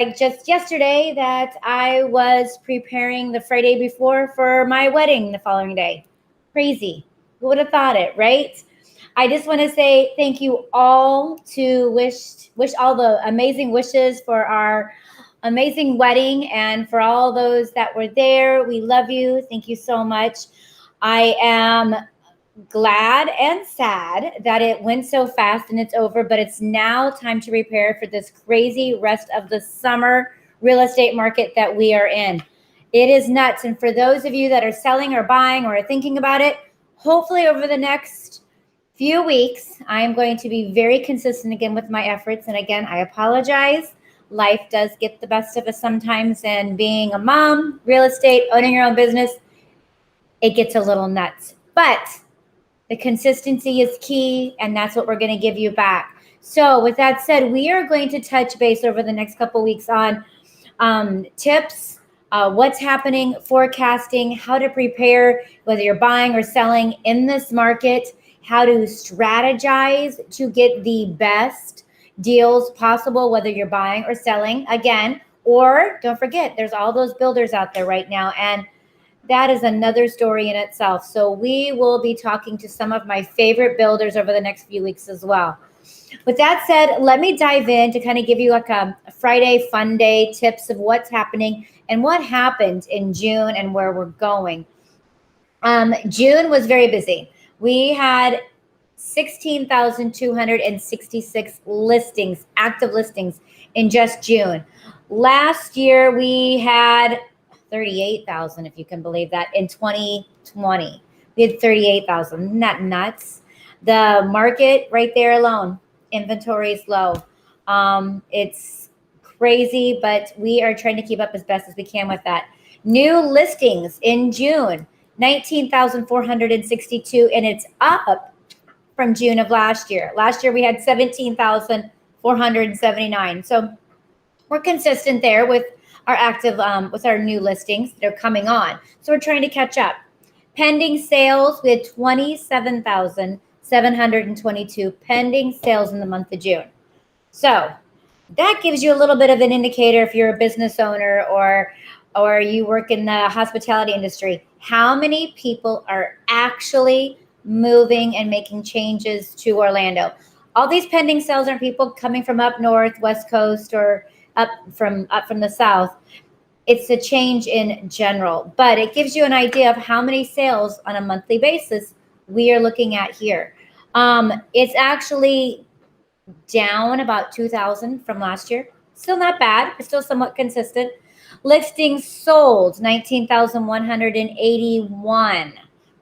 like just yesterday that I was preparing the Friday before for my wedding the following day. Crazy. Who would have thought it, right? I just want to say thank you all to wish all the amazing wishes for our amazing wedding and for all those that were there. We love you. Thank you so much. I am glad and sad that it went so fast and it's over, but it's now time to prepare for this crazy rest of the summer real estate market that we are in. It is nuts. And for those of you that are selling or buying or are thinking about it, hopefully over the next few weeks, I am going to be very consistent again with my efforts. And again, I apologize. Life does get the best of us sometimes. And being a mom, real estate, owning your own business, it gets a little nuts. But the consistency is key, and that's what we're going to give you back. So with that said, we are going to touch base over the next couple weeks on tips, what's happening, forecasting, how to prepare, whether you're buying or selling in this market, how to strategize to get the best deals possible, whether you're buying or selling again, or don't forget, there's all those builders out there right now. And that is another story in itself. So we will be talking to some of my favorite builders over the next few weeks as well. With that said, let me dive in to kind of give you like a Friday fun day tips of what's happening and what happened in June and where we're going. June was very busy. We had 16,266 listings, active listings in just June. Last year we had 38,000, if you can believe that, in 2020. We had 38,000. Isn't that nuts? The market right there alone, inventory is low. It's crazy, but we are trying to keep up as best as we can with that. New listings in June, 19,462, and it's up from June of last year. Last year we had 17,479. So we're consistent there with our active, with our new listings that are coming on. So we're trying to catch up. Pending sales, we had 27,722 pending sales in the month of June. So that gives you a little bit of an indicator if you're a business owner or you work in the hospitality industry, how many people are actually moving and making changes to Orlando. All these pending sales are people coming from up north, West Coast, or up from the south. It's a change in general, but it gives you an idea of how many sales on a monthly basis we are looking at here. It's actually down about 2,000 from last year. Still not bad. It's still somewhat consistent. Listings sold, 19,181.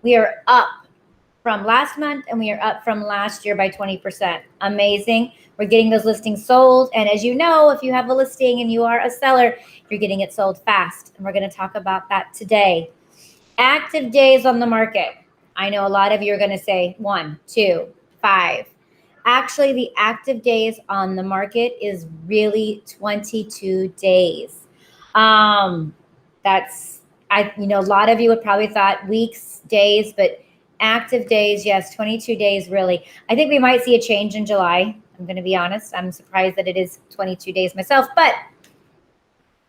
We are up from last month, and we are up from last year by 20%. Amazing. We're getting those listings sold. And as you know, if you have a listing and you are a seller, you're getting it sold fast. And we're going to talk about that today. Active days on the market. I know a lot of you are going to say 1, 2, 5. Actually, the active days on the market is really 22 days. A lot of you would probably thought weeks, days, but active days, yes, 22 days really. I think we might see a change in July. I'm going to be honest. I'm surprised that it is 22 days myself, but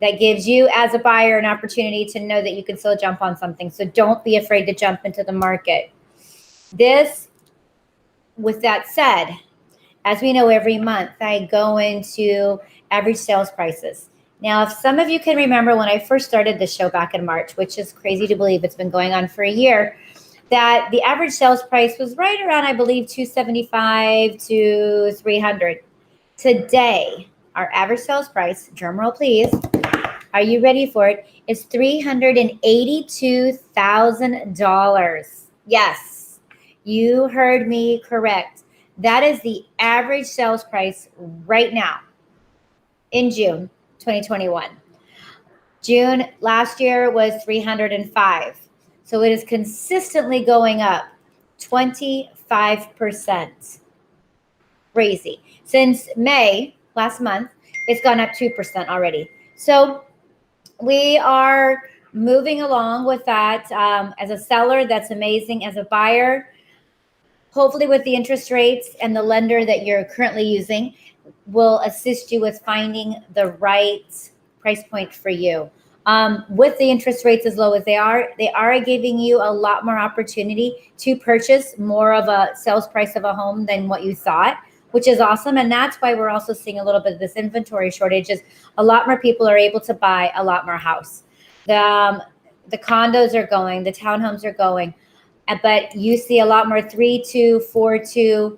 that gives you as a buyer an opportunity to know that you can still jump on something. So don't be afraid to jump into the market. With that said, as we know, every month I go into average sales prices. Now, if some of you can remember when I first started this show back in March, which is crazy to believe it's been going on for a year, that the average sales price was right around, I believe, $275 to $300. Today, our average sales price, drum roll please, are you ready for it? Is $382,000. Yes, you heard me correct. That is the average sales price right now in June 2021. June last year was 305. So it is consistently going up 25%. Crazy. Since May, last month, it's gone up 2% already. So we are moving along with that. As a seller, that's amazing. As a buyer, hopefully with the interest rates and the lender that you're currently using, will assist you with finding the right price point for you. With the interest rates as low as they are giving you a lot more opportunity to purchase more of a sales price of a home than what you thought, which is awesome. And that's why we're also seeing a little bit of this inventory shortage. Is a lot more people are able to buy a lot more house. The condos are going, the townhomes are going, but you see a lot more 3-2, 4-2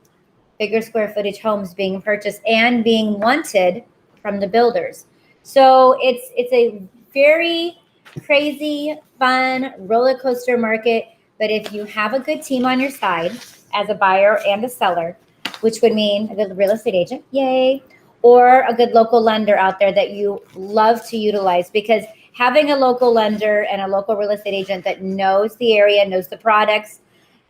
bigger square footage homes being purchased and being wanted from the builders. So it's a very crazy, fun roller coaster market. But if you have a good team on your side as a buyer and a seller, which would mean a good real estate agent, yay, or a good local lender out there that you love to utilize, because having a local lender and a local real estate agent that knows the area, knows the products,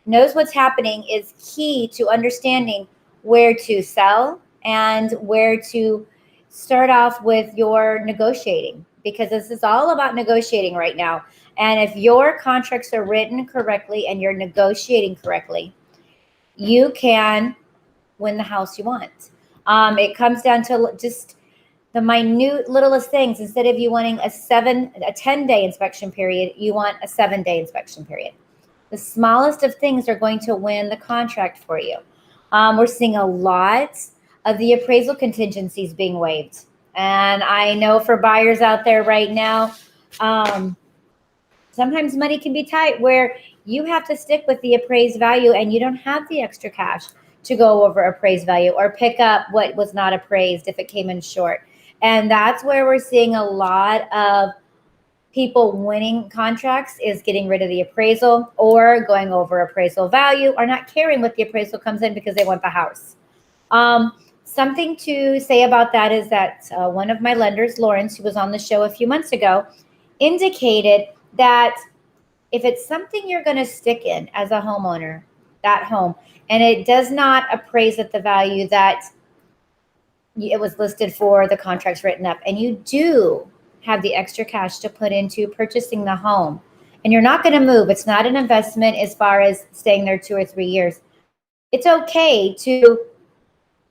knows what's happening is key to understanding where to sell and where to start off with your negotiating, because this is all about negotiating right now. And if your contracts are written correctly and you're negotiating correctly, you can win the house you want. It comes down to just the minute littlest things. Instead of you wanting a 10-day inspection period, you want a 7-day inspection period. The smallest of things are going to win the contract for you. We're seeing a lot of the appraisal contingencies being waived. And I know for buyers out there right now, sometimes money can be tight where you have to stick with the appraised value and you don't have the extra cash to go over appraised value or pick up what was not appraised if it came in short. And that's where we're seeing a lot of people winning contracts, is getting rid of the appraisal or going over appraisal value or not caring what the appraisal comes in because they want the house. Something to say about that is that one of my lenders, Lawrence, who was on the show a few months ago, indicated that if it's something you're going to stick in as a homeowner, that home, and it does not appraise at the value that it was listed for, the contract's written up, and you do have the extra cash to put into purchasing the home, and you're not going to move, it's not an investment as far as staying there 2 or 3 years, it's okay to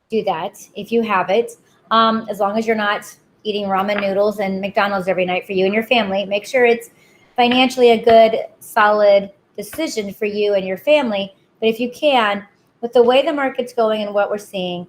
do that if you have it, as long as you're not eating ramen noodles and McDonald's every night for you and your family. Make sure it's financially a good, solid decision for you and your family. But if you can, with the way the market's going and what we're seeing,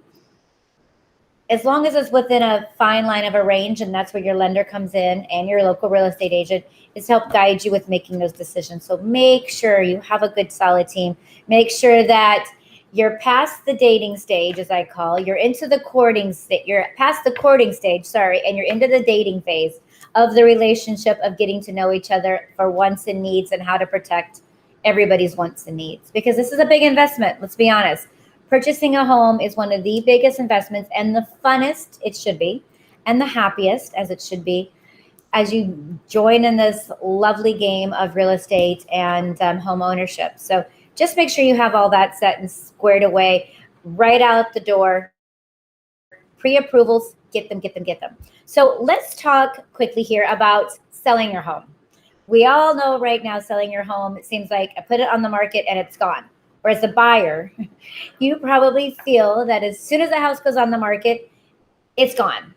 as long as it's within a fine line of a range, and that's where your lender comes in and your local real estate agent, is to help guide you with making those decisions. So make sure you have a good, solid team. Make sure that you're past the dating stage, as I call. You're into the courting stage. You're past the courting stage, and you're into the dating phase of the relationship, of getting to know each other for wants and needs and how to protect everybody's wants and needs. Because this is a big investment, let's be honest. Purchasing a home is one of the biggest investments and the funnest it should be, and the happiest as it should be, as you join in this lovely game of real estate and home ownership. So just make sure you have all that set and squared away right out the door. Pre-approvals, get them. So let's talk quickly here about selling your home. We all know right now, selling your home, it seems like I put it on the market and it's gone. Whereas the buyer, you probably feel that as soon as the house goes on the market, it's gone.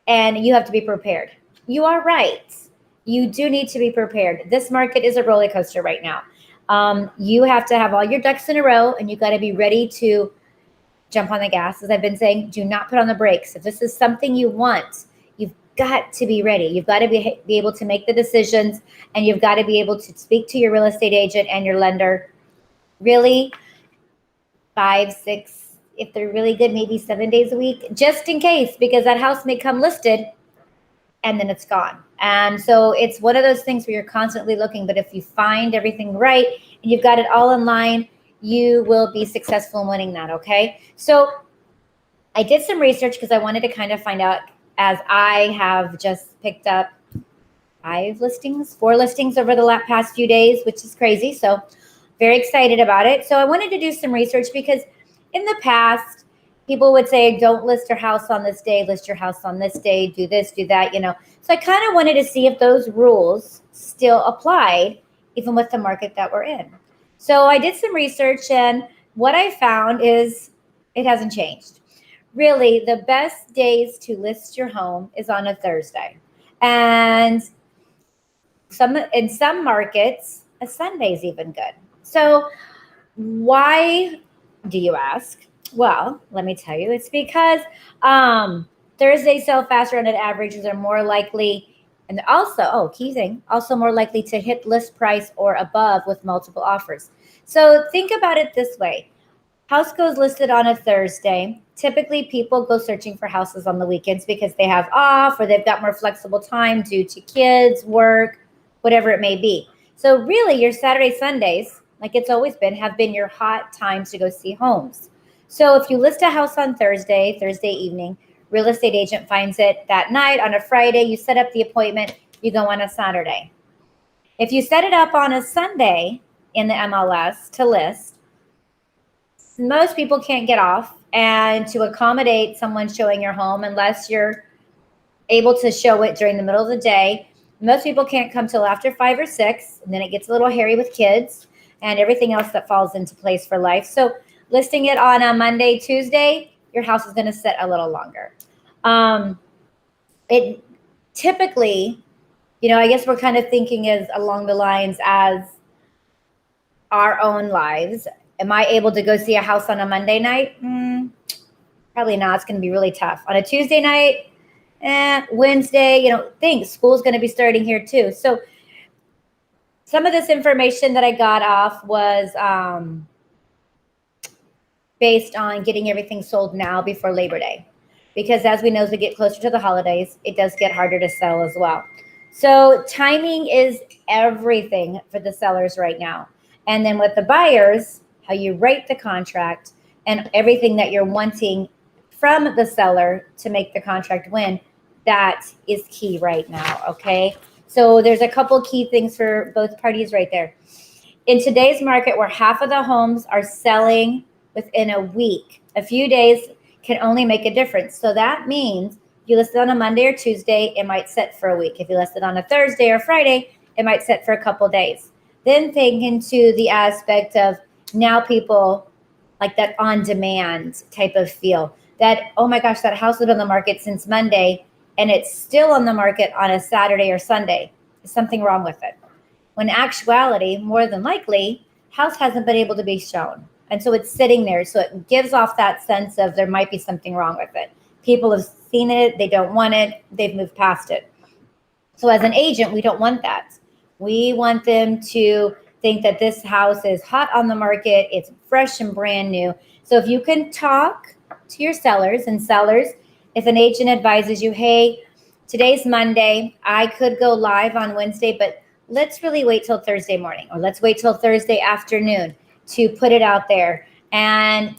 And you have to be prepared. You are right. You do need to be prepared. This market is a roller coaster right now. You have to have all your ducks in a row, and you got to be ready to jump on the gas. As I've been saying, do not put on the brakes. If this is something you want, you've got to be ready. You've got to be able to make the decisions, and you've got to be able to speak to your real estate agent and your lender really 5, 6, if they're really good, maybe 7 days a week, just in case, because that house may come listed and then it's gone. And so it's one of those things where you're constantly looking, but if you find everything right and you've got it all in line, you will be successful in winning that, okay? So I did some research because I wanted to kind of find out, as I have just picked up 4 listings over the past few days, which is crazy. So very excited about it. So I wanted to do some research because in the past, people would say, don't list your house on this day, list your house on this day, do this, do that, So I kind of wanted to see if those rules still applied, even with the market that we're in. So I did some research, and what I found is it hasn't changed. really the best days to list your home is on a Thursday. And in some markets, a Sunday is even good. So why do you ask? Well, let me tell you. It's because Thursday sell faster and at averages are more likely, and also, key thing, also more likely to hit list price or above with multiple offers. So think about it this way. House goes listed on a Thursday. Typically, people go searching for houses on the weekends because they have off or they've got more flexible time due to kids, work, whatever it may be. So, really, your Saturday, Sundays, like it's always been, have been your hot times to go see homes. So, if you list a house on Thursday evening, real estate agent finds it that night on a Friday, you set up the appointment, you go on a Saturday. If you set it up on a Sunday in the MLS to list, most people can't get off, and to accommodate someone showing your home, unless you're able to show it during the middle of the day, most people can't come till after 5 or 6, and then it gets a little hairy with kids and everything else that falls into place for life. So listing it on a Monday, Tuesday, your house is going to sit a little longer. It typically, I guess we're kind of thinking as along the lines as our own lives. Am I able to go see a house on a Monday night? Probably not. It's going to be really tough. On a Tuesday night, Wednesday, school's going to be starting here too. So some of this information that I got off was based on getting everything sold now before Labor Day. Because as we know, as we get closer to the holidays, it does get harder to sell as well. So timing is everything for the sellers right now. And then with the buyers, how you write the contract and everything that you're wanting from the seller to make the contract win, that is key right now, okay? So there's a couple key things for both parties right there. In today's market where half of the homes are selling within a week, a few days can only make a difference. So that means you list it on a Monday or Tuesday, it might set for a week. If you list it on a Thursday or Friday, it might set for a couple days. Then think into the aspect of now people like that on-demand type of feel that, oh my gosh, that house has been on the market since Monday and it's still on the market on a Saturday or Sunday. There's something wrong with it. When in actuality, more than likely, house hasn't been able to be shown. And so it's sitting there. So it gives off that sense of there might be something wrong with it. People have seen it. They don't want it. They've moved past it. So as an agent, we don't want that. We want them to think that this house is hot on the market. It's fresh and brand new. So if you can talk to your sellers, if an agent advises you, hey, today's Monday, I could go live on Wednesday, but let's really wait till Thursday morning, or let's wait till Thursday afternoon to put it out there. And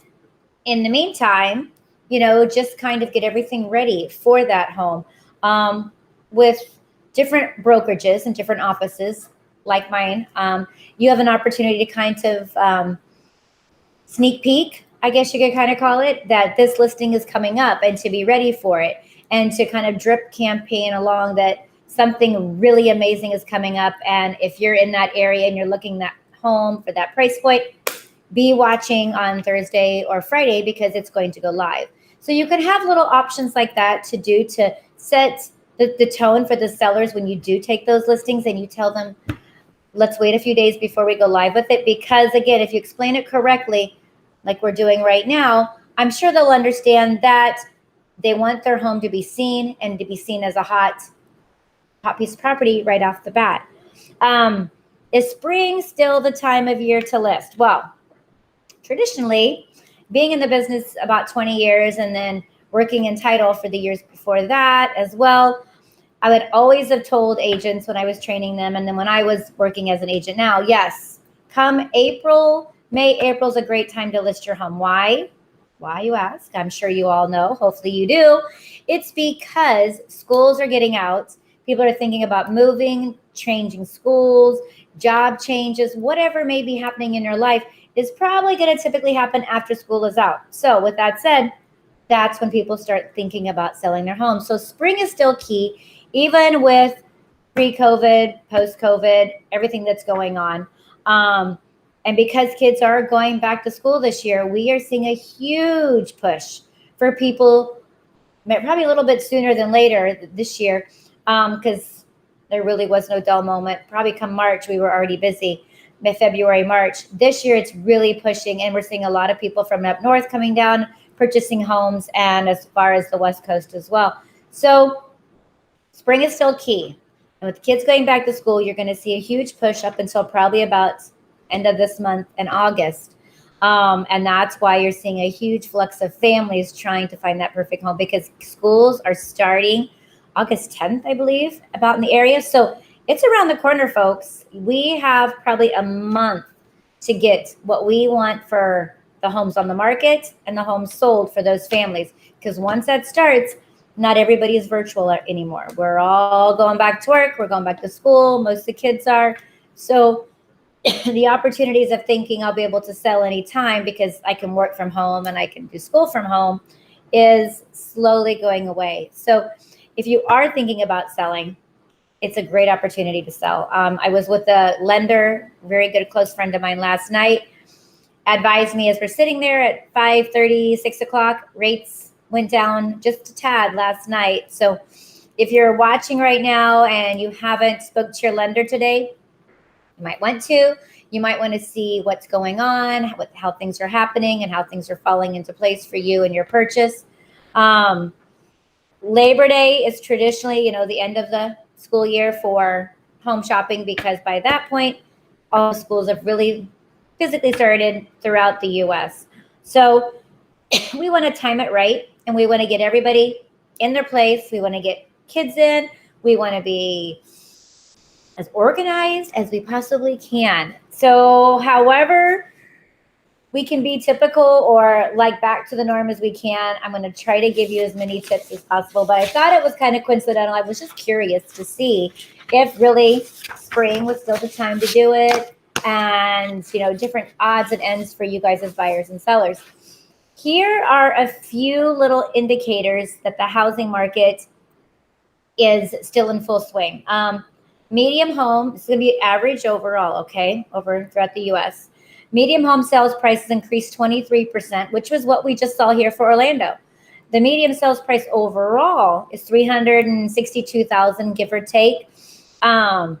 in the meantime, just kind of get everything ready for that home. With different brokerages and different offices like mine, you have an opportunity to kind of sneak peek, I guess you could kind of call it, that this listing is coming up and to be ready for it and to kind of drip campaign along that something really amazing is coming up. And if you're in that area and you're looking at home for that price point, be watching on Thursday or Friday because it's going to go live. So you can have little options like that to do to set the tone for the sellers when you do take those listings and you tell them, let's wait a few days before we go live with it. Because again, if you explain it correctly, like we're doing right now, I'm sure they'll understand that they want their home to be seen and to be seen as a hot piece of property right off the bat. Is spring still the time of year to list? Well, traditionally, being in the business about 20 years and then working in title for the years before that as well, I would always have told agents when I was training them, and then when I was working as an agent now, yes, come April, May, April's a great time to list your home. Why? Why, you ask? I'm sure you all know. Hopefully you do. It's because schools are getting out. People are thinking about moving, changing schools, job changes, whatever may be happening in your life is probably going to typically happen after school is out. So with that said, that's when people start thinking about selling their homes. So spring is still key, even with pre-COVID, post-COVID, everything that's going on. And because kids are going back to school this year, we are seeing a huge push for people, probably a little bit sooner than later this year, because there really was no dull moment. Probably come March, we were already busy. February, March. This year, it's really pushing, and we're seeing a lot of people from up north coming down, purchasing homes, and as far as the West Coast as well. So spring is still key. And with kids going back to school, you're going to see a huge push up until probably about end of this month in August. And that's why you're seeing a huge flux of families trying to find that perfect home, because schools are starting August 10th, I believe, about in the area. So it's around the corner, folks. We have probably a month to get what we want for the homes on the market and the homes sold for those families. Because once that starts, not everybody is virtual anymore. We're all going back to work. We're going back to school. Most of the kids are. So the opportunities of thinking I'll be able to sell anytime because I can work from home and I can do school from home is slowly going away. So if you are thinking about selling, it's a great opportunity to sell. I was with a lender, very good close friend of mine last night, advised me as we're sitting there at 5:30, 6 o'clock, rates went down just a tad last night. So if you're watching right now and you haven't spoke to your lender today, you might want to. You might want to see what's going on, how things are happening, and how things are falling into place for you and your purchase. Labor Day is traditionally, the end of the school year for home shopping, because by that point, all schools have really physically started throughout the U.S. So we want to time it right, and we want to get everybody in their place. We want to get kids in. We want to be as organized as we possibly can. So however we can be typical or like back to the norm as we can, I'm going to try to give you as many tips as possible. But I thought it was kind of coincidental. I was just curious to see if really spring was still the time to do it, and different odds and ends for you guys as buyers and sellers. Here are a few little indicators that the housing market is still in full swing. Medium home, this is going to be average overall, okay, over throughout the U.S. Medium home sales prices increased 23%, which was what we just saw here for Orlando. The median sales price overall is $362,000, give or take. Asking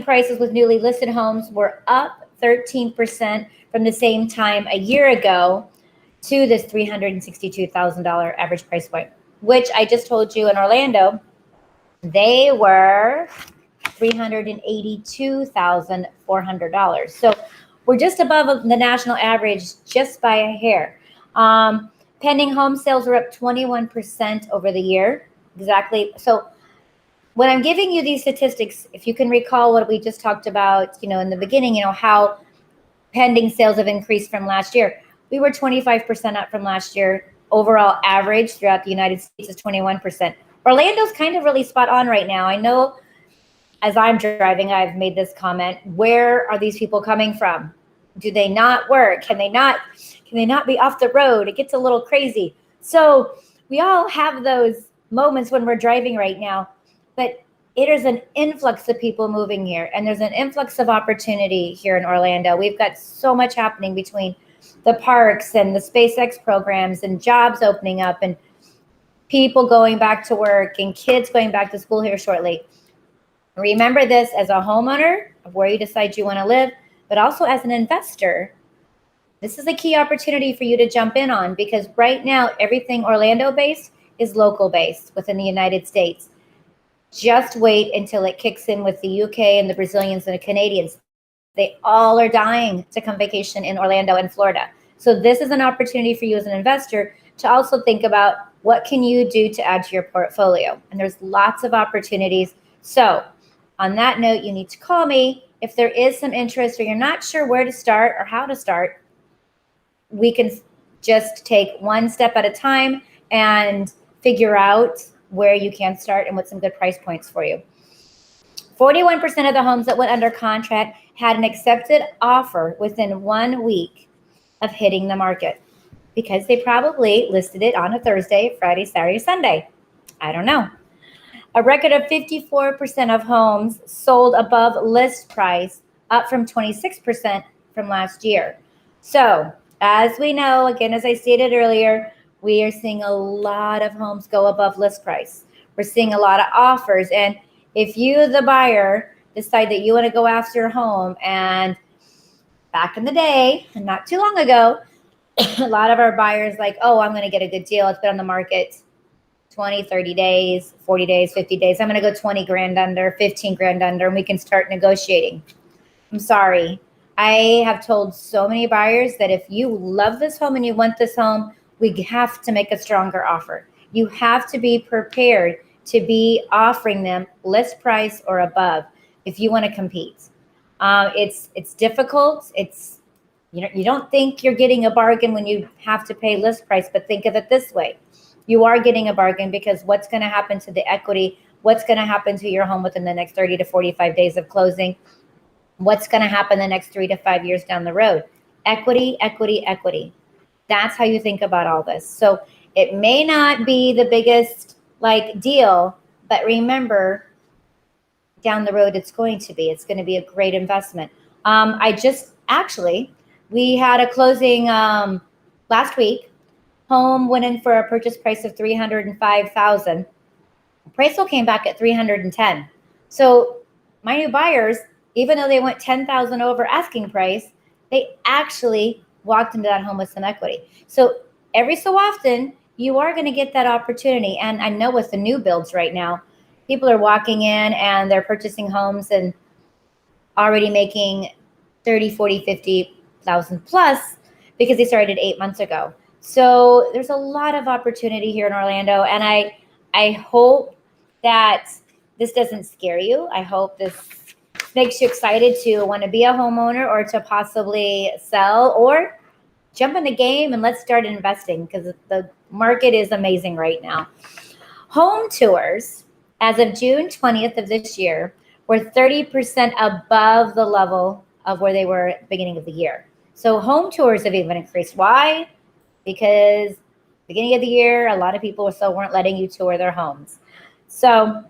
prices with newly listed homes were up 13% from the same time a year ago to this $362,000 average price point, which I just told you in Orlando, they were $382,400. So we're just above the national average just by a hair. Pending home sales were up 21% over the year. Exactly. So when I'm giving you these statistics, if you can recall what we just talked about, in the beginning, how pending sales have increased from last year. We were 25% up from last year. Overall average throughout the United States is 21%. Orlando's kind of really spot on right now. I know as I'm driving, I've made this comment. Where are these people coming from? Do they not work? Can they not be off the road? It gets a little crazy. So we all have those moments when we're driving right now, but it is an influx of people moving here, and there's an influx of opportunity here in Orlando. We've got so much happening between the parks and the SpaceX programs and jobs opening up and people going back to work and kids going back to school here shortly. Remember this as a homeowner of where you decide you want to live, but also as an investor. This is a key opportunity for you to jump in on, because right now everything Orlando-based is local-based within the United States. Just wait until it kicks in with the UK and the Brazilians and the Canadians. They all are dying to come vacation in Orlando and Florida. So this is an opportunity for you as an investor to also think about what can you do to add to your portfolio. And there's lots of opportunities. So on that note, you need to call me if there is some interest or you're not sure where to start or how to start. We can just take one step at a time and figure out where you can start and what some good price points for you. 41% of the homes that went under contract had an accepted offer within 1 week of hitting the market, because they probably listed it on a Thursday, Friday, Saturday, Sunday. I don't know. A record of 54% of homes sold above list price, up from 26% from last year. So As we know, again, as I stated earlier, we are seeing a lot of homes go above list price. We're seeing a lot of offers. And if you, the buyer, decide that you want to go after a home, and back in the day, and not too long ago, a lot of our buyers like, oh, I'm going to get a good deal. It's been on the market 20, 30 days, 40 days, 50 days. I'm going to go 20 grand under, 15 grand under, and we can start negotiating. I'm sorry. I have told so many buyers that if you love this home and you want this home, we have to make a stronger offer. You have to be prepared to be offering them list price or above if you want to compete. It's difficult. You don't think you're getting a bargain when you have to pay list price, but think of it this way. You are getting a bargain because what's going to happen to the equity? What's going to happen to your home within the next 30 to 45 days of closing? What's going to happen the next 3 to 5 years down the road? Equity, equity, equity. That's how you think about all this. So it may not be the biggest deal, but remember, down the road, it's going to be. It's going to be a great investment. We had a closing last week. Home went in for a purchase price of $305,000. Appraisal came back at $310,000. So my new buyers, even though they went $10,000 over asking price, they actually walked into that home with some equity. So every so often, you are going to get that opportunity. And I know with the new builds right now, people are walking in and they're purchasing homes and already making 30, 40, 50,000 plus because they started 8 months ago. So there's a lot of opportunity here in Orlando. And I hope that this doesn't scare you. I hope this makes you excited to want to be a homeowner or to possibly sell or jump in the game and let's start investing because the market is amazing right now. Home tours as of June 20th of this year were 30% above the level of where they were at the beginning of the year. So home tours have even increased. Why? Because beginning of the year, a lot of people still weren't letting you tour their homes. So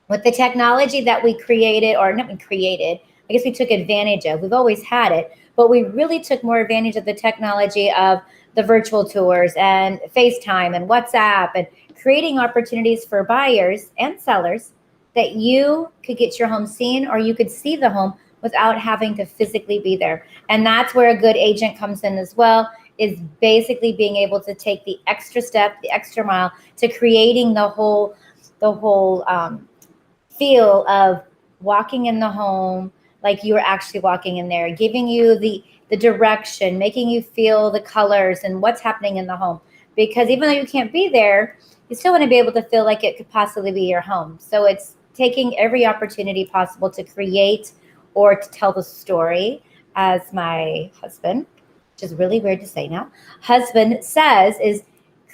with the technology that we created, or not created, I guess we took advantage of. We've always had it, but we really took more advantage of the technology of the virtual tours and FaceTime and WhatsApp and creating opportunities for buyers and sellers that you could get your home seen or you could see the home without having to physically be there. And that's where a good agent comes in as well, is basically being able to take the extra step, the extra mile to creating the whole feel of walking in the home like you were actually walking in there, giving you the direction, making you feel the colors and what's happening in the home. Because even though you can't be there, you still want to be able to feel like it could possibly be your home. So it's taking every opportunity possible to create or to tell the story, as my husband, which is really weird to say now, husband says, is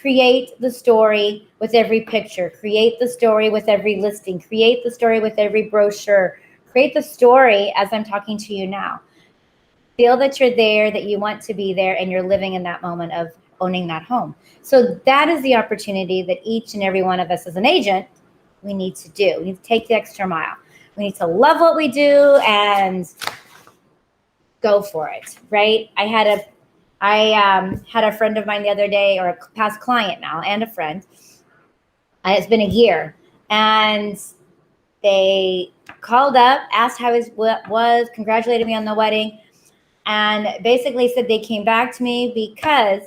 create the story with every picture, create the story with every listing, create the story with every brochure, create the story as I'm talking to you now. Feel that you're there, that you want to be there, and you're living in that moment of owning that home. So that is the opportunity that each and every one of us as an agent, we need to do. We need to take the extra mile. We need to love what we do and go for it, right? I had a friend of mine the other day, or a past client now, and a friend. It's been a year, and they called up, asked how it was, congratulated me on the wedding, and basically said they came back to me because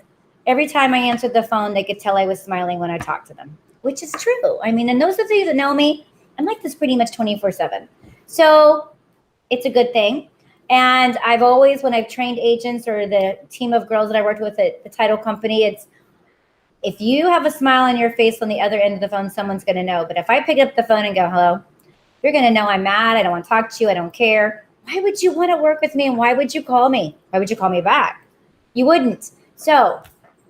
every time I answered the phone, they could tell I was smiling when I talked to them, which is true. I mean, and those of you that know me, I'm like this pretty much 24/7. So it's a good thing. And I've always, when I've trained agents or the team of girls that I worked with at the title company, it's if you have a smile on your face on the other end of the phone, someone's going to know. But if I pick up the phone and go, hello, you're going to know I'm mad. I don't want to talk to you. I don't care. Why would you want to work with me? And why would you call me? Why would you call me back? You wouldn't. So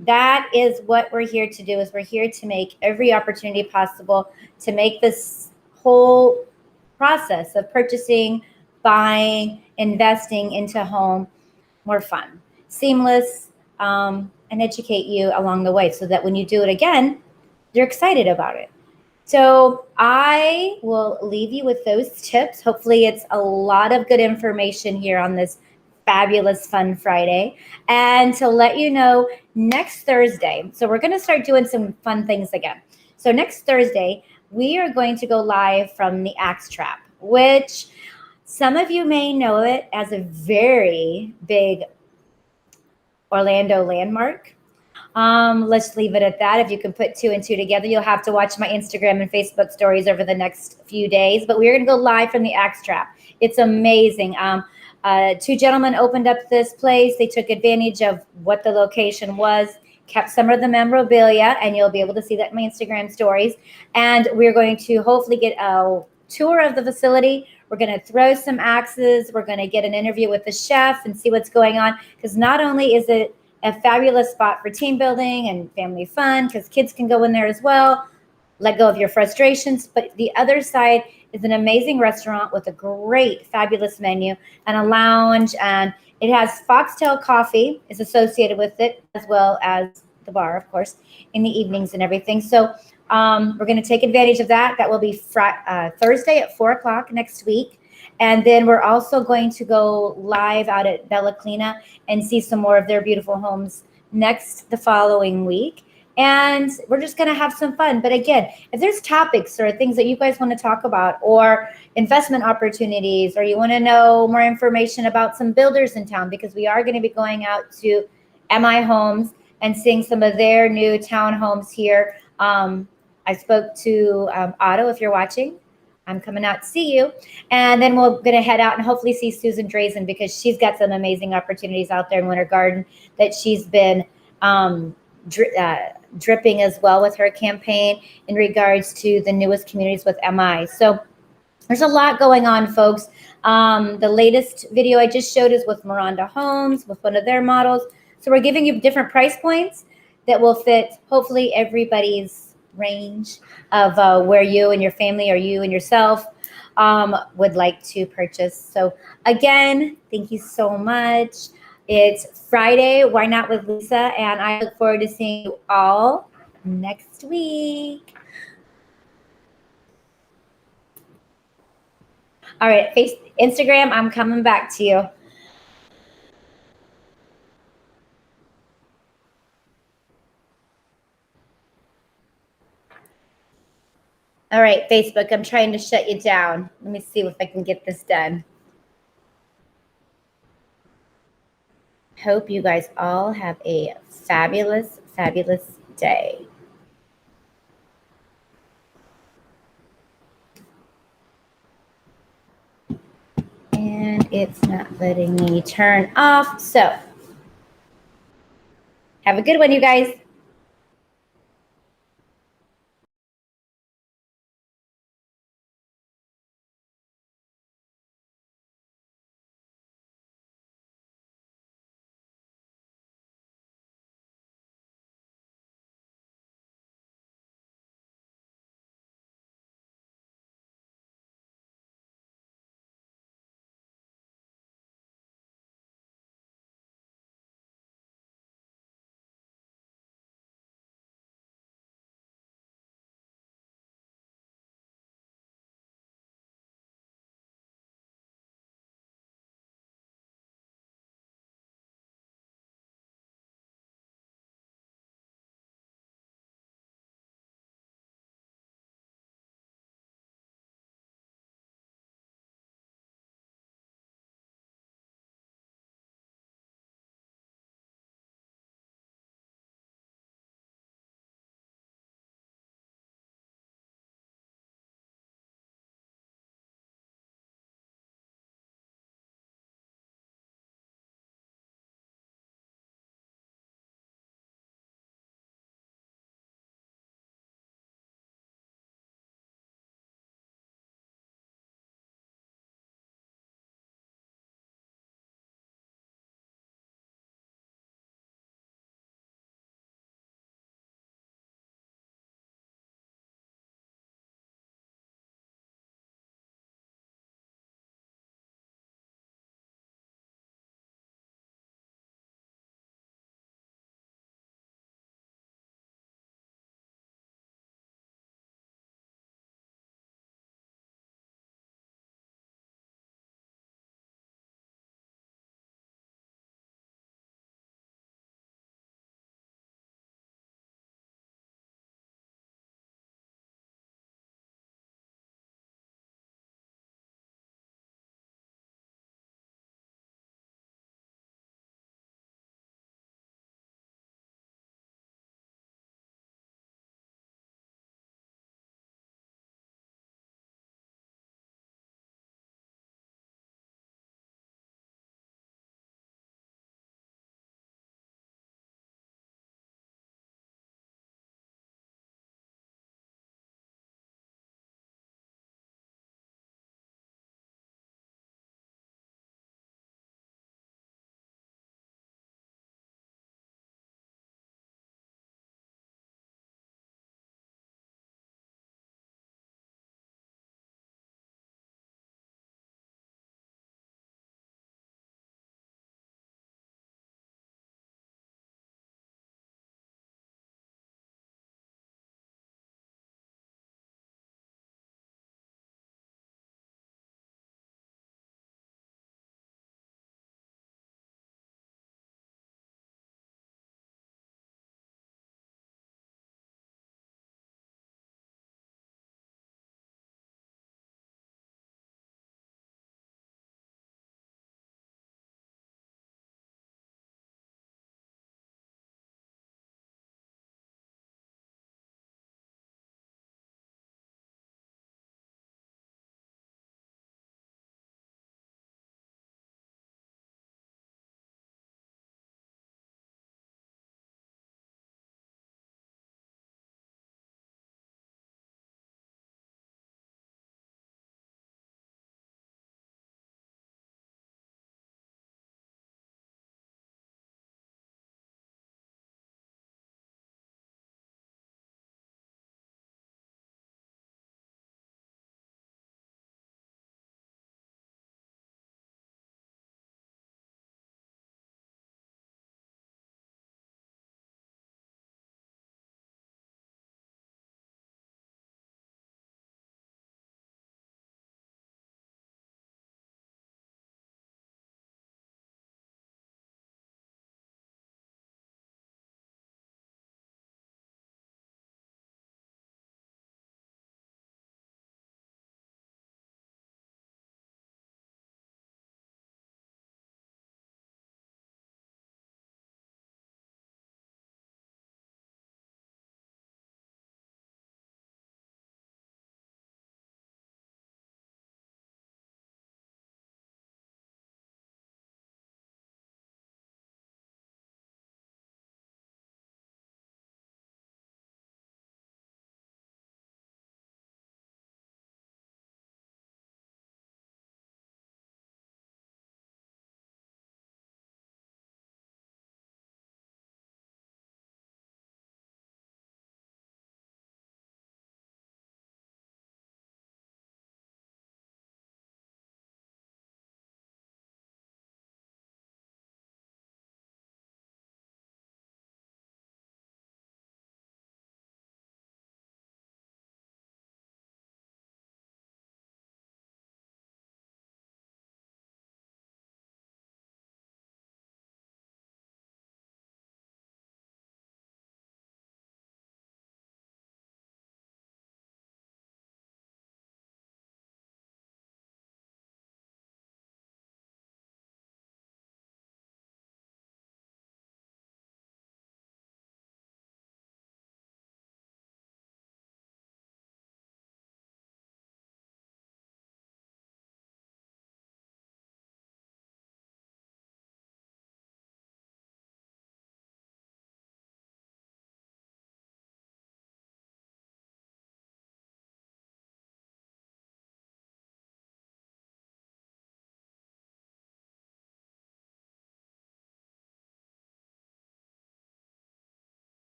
that is what we're here to do, is we're here to make every opportunity possible to make this whole process of purchasing, buying, investing into a home more fun, seamless, and educate you along the way so that when you do it again, you're excited about it. So I will leave you with those tips. Hopefully it's a lot of good information here on this fabulous fun Friday, and to let you know next Thursday. So we're going to start doing some fun things again. So next Thursday, we are going to go live from the Axe Trap, which some of you may know it as a very big Orlando landmark. Let's leave it at that. If you can put two and two together, you'll have to watch my Instagram and Facebook stories over the next few days. But we're going to go live from the Axe Trap. It's amazing. Two gentlemen opened up this place. They took advantage of what the location was, kept some of the memorabilia, and you'll be able to see that in my Instagram stories. And we're going to hopefully get a tour of the facility. We're going to throw some axes. We're going to get an interview with the chef and see what's going on. Because not only is it a fabulous spot for team building and family fun, because kids can go in there as well, let go of your frustrations. But the other side is an amazing restaurant with a great, fabulous menu and a lounge. And it has Foxtail Coffee is associated with it, as well as the bar, of course, in the evenings and everything. So we're going to take advantage of that. That will be Thursday at 4 o'clock next week. And then we're also going to go live out at Bella Clina and see some more of their beautiful homes the following week. And we're just going to have some fun. But again, if there's topics or things that you guys want to talk about, or investment opportunities, or you want to know more information about some builders in town, because we are going to be going out to MI Homes and seeing some of their new townhomes here. I spoke to Otto, if you're watching. I'm coming out to see you. And then we're going to head out and hopefully see Susan Drazen, because she's got some amazing opportunities out there in Winter Garden that she's been dripping as well with her campaign in regards to the newest communities with MI. So there's a lot going on, folks. The latest video I just showed is with Miranda Homes, with one of their models. So we're giving you different price points that will fit hopefully everybody's range of where you and your family, or you and yourself would like to purchase. So again, thank you so much. It's Friday, Why Not with Lisa, and I look forward to seeing you all next week. All right, Instagram, I'm coming back to you. All right, Facebook, I'm trying to shut you down. Let me see if I can get this done. Hope you guys all have a fabulous, fabulous day. And it's not letting me turn off. So have a good one, you guys.